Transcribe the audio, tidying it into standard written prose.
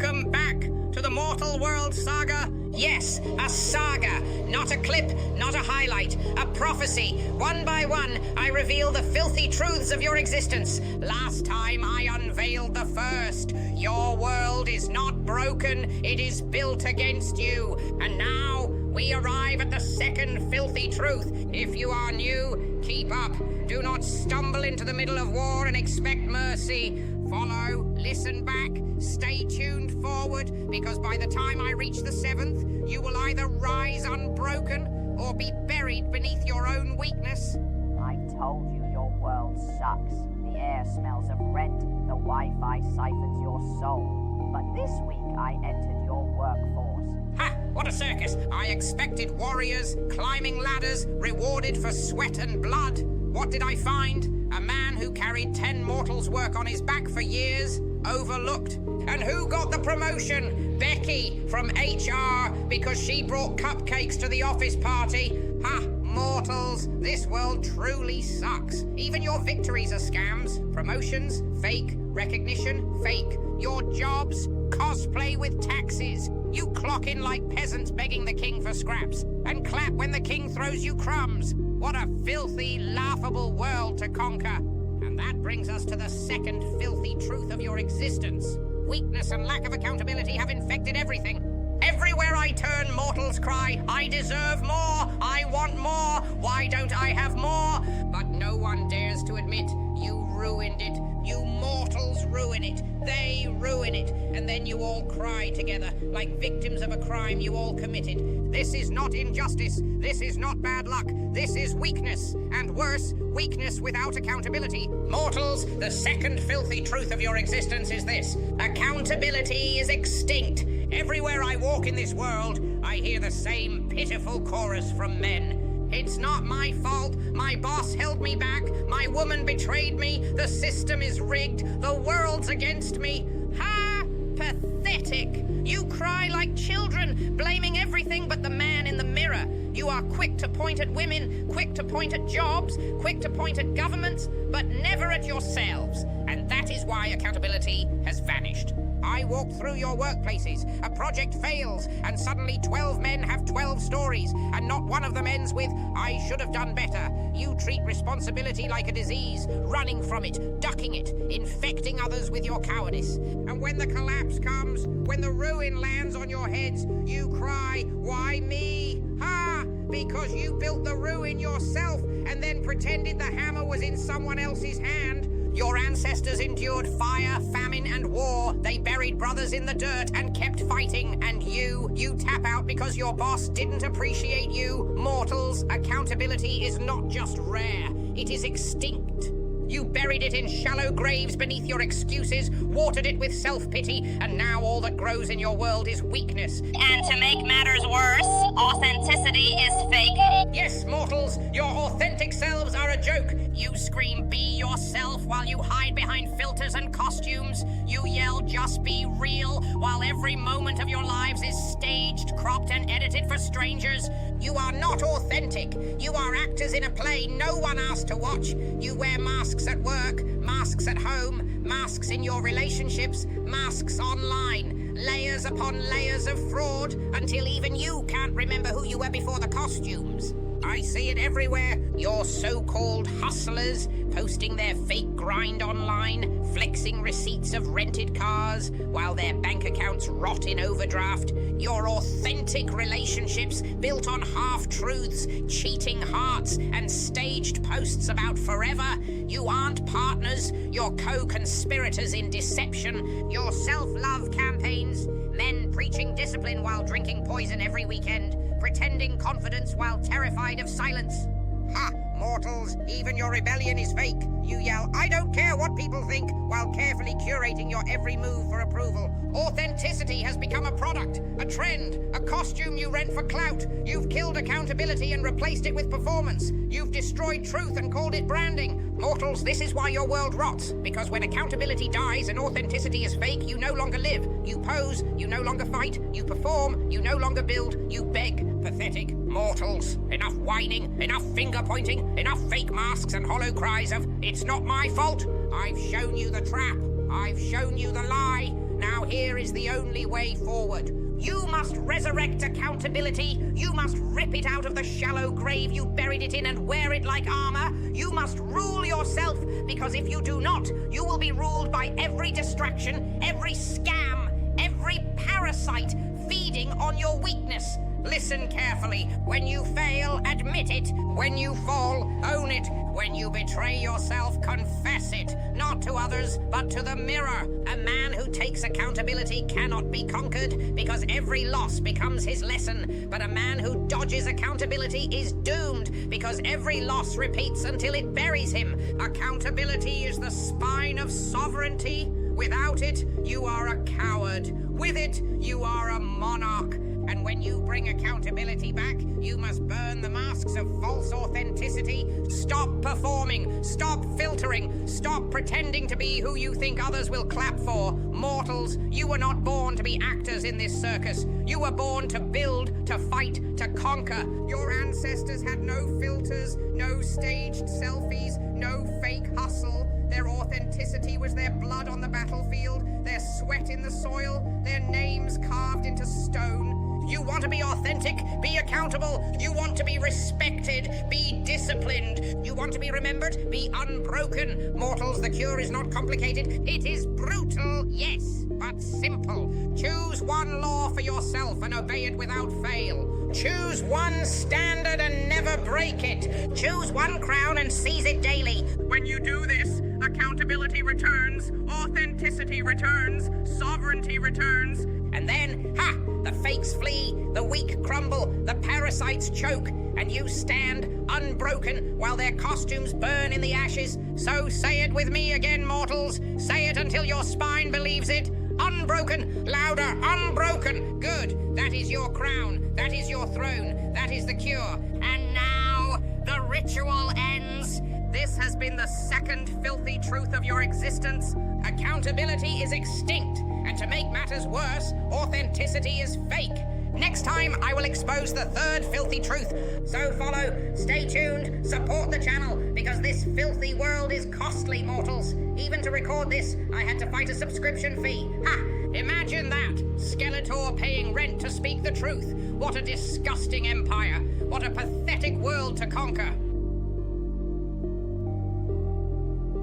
Welcome back to the Mortal World Saga. Yes, a saga, not a clip, not a highlight, a prophecy. One by one, I reveal the filthy truths of your existence. Last time I unveiled the first. Your world is not broken, it is built against you. And now, we arrive at the second filthy truth. If you are new, keep up. Do not stumble into the middle of war and expect mercy. Follow, listen back, stay tuned forward, because by the time I reach the seventh, you will either rise unbroken or be buried beneath your own weakness. I told you your world sucks. The air smells of rent, the Wi-Fi siphons your soul. But this week I entered your workforce. Ha! What a circus! I expected warriors, climbing ladders, rewarded for sweat and blood. What did I find? A man who carried 10 mortals' work on his back for years, overlooked. And who got the promotion? Becky from HR, because she brought cupcakes to the office party. Ha! Mortals, this world truly sucks. Even your victories are scams. Promotions, fake. Recognition, fake. Your jobs, cosplay with taxes. You clock in like peasants begging the king for scraps, and clap when the king throws you crumbs. What a filthy, laughable world to conquer. And that brings us to the second filthy truth of your existence. Weakness and lack of accountability have infected everything. Everywhere I turn, mortals cry, I deserve more, I want more, why don't I have more? But no one dares to admit, you ruined it. You mortals ruin it. They ruin it. And then you all cry together, like victims of a crime you all committed. This is not injustice. This is not bad luck. This is weakness. And worse, weakness without accountability. Mortals, the second filthy truth of your existence is this. Accountability is extinct. Everywhere I walk in this world, I hear the same pitiful chorus from men. It's not my fault. My boss held me back. My woman betrayed me. The system is rigged. The world's against me. Ha! Pathetic. You cry like children, blaming everything but the man in the mirror. You are quick to point at women, quick to point at jobs, quick to point at governments, but never at yourselves. And that is why accountability has vanished. I walk through your workplaces, a project fails, and suddenly 12 men have 12 stories, and not one of them ends with, I should have done better. You treat responsibility like a disease, running from it, ducking it, infecting others with your cowardice. And when the collapse comes, when the ruin lands on your heads, you cry, why me? Ha! Because you built the ruin yourself, and then pretended the hammer was in someone else's hand. Your ancestors endured fire, famine, and war. They buried brothers in the dirt and kept fighting. And you tap out because your boss didn't appreciate you. Mortals, accountability is not just rare, it is extinct. You buried it in shallow graves beneath your excuses, watered it with self-pity, and now all that grows in your world is weakness. And to make matters worse, authenticity is fake. Yes, mortals, your authentic selves are a joke. You scream, be yourself, while you hide behind filters and costumes. You yell, just be real, while every moment of your lives is staged, cropped, and edited for strangers. You are not authentic. You are actors in a play no one asked to watch. You wear masks at work, masks at home, masks in your relationships, masks online. Layers upon layers of fraud, until even you can't remember who you were before the costumes. I see it everywhere. Your so-called hustlers posting their fake grind online, flexing receipts of rented cars while their bank accounts rot in overdraft. Your authentic relationships built on half-truths, cheating hearts, and staged posts about forever. You aren't partners, you're co-conspirators in deception. Your self-love campaigns, men preaching discipline while drinking poison every weekend, pretending confidence while terrified of silence. Ha! Mortals, even your rebellion is fake. You yell, I don't care what people think, while carefully curating your every move for approval. Authenticity has become a product, a trend, a costume you rent for clout. You've killed accountability and replaced it with performance. You've destroyed truth and called it branding. Mortals, this is why your world rots. Because when accountability dies and authenticity is fake, you no longer live. You pose, you no longer fight, you perform, you no longer build, you beg. Pathetic mortals. Enough whining, enough finger-pointing, enough fake masks and hollow cries of, it's not my fault. I've shown you the trap. I've shown you the lie. Now here is the only way forward. You must resurrect accountability. You must rip it out of the shallow grave you buried it in and wear it like armor. You must rule yourself, because if you do not, you will be ruled by every distraction, every scam, every parasite feeding on your weakness. Listen carefully. When you fail, admit it. When you fall, own it. When you betray yourself, confess it. Not to others, but to the mirror. A man who takes accountability cannot be conquered, because every loss becomes his lesson. But a man who dodges accountability is doomed, because every loss repeats until it buries him. Accountability is the spine of sovereignty. Without it, you are a coward. With it, you are a monarch. And when you bring accountability back, you must burn the masks of false authenticity. Stop performing. Stop filtering. Stop pretending to be who you think others will clap for. Mortals, you were not born to be actors in this circus. You were born to build, to fight, to conquer. Your ancestors had no filters, no staged selfies, no fake hustle. Their authenticity was their blood on the battlefield, their sweat in the soil, their names carved into stone. You want to be authentic? Be accountable. You want to be respected? Be disciplined. You want to be remembered? Be unbroken. Mortals, the cure is not complicated. It is brutal, yes, but simple. Choose one law for yourself and obey it without fail. Choose one standard and never break it. Choose one crown and seize it daily. When you do this, accountability returns, authenticity returns, sovereignty returns, and then, the fakes flee, the weak crumble, the parasites choke, and you stand unbroken while their costumes burn in the ashes. So say it with me again, mortals. Say it until your spine believes it. Unbroken, louder, unbroken. Good, that is your crown, that is your throne, that is the cure. And now, the ritual ends. This has been the second filthy truth of your existence. Accountability is extinct, and to make matters worse, authenticity is fake. Next time, I will expose the third filthy truth. So follow, stay tuned, support the channel, because this filthy world is costly, mortals. Even to record this, I had to fight a subscription fee. Imagine that! Skeletor paying rent to speak the truth. What a disgusting empire. What a pathetic world to conquer.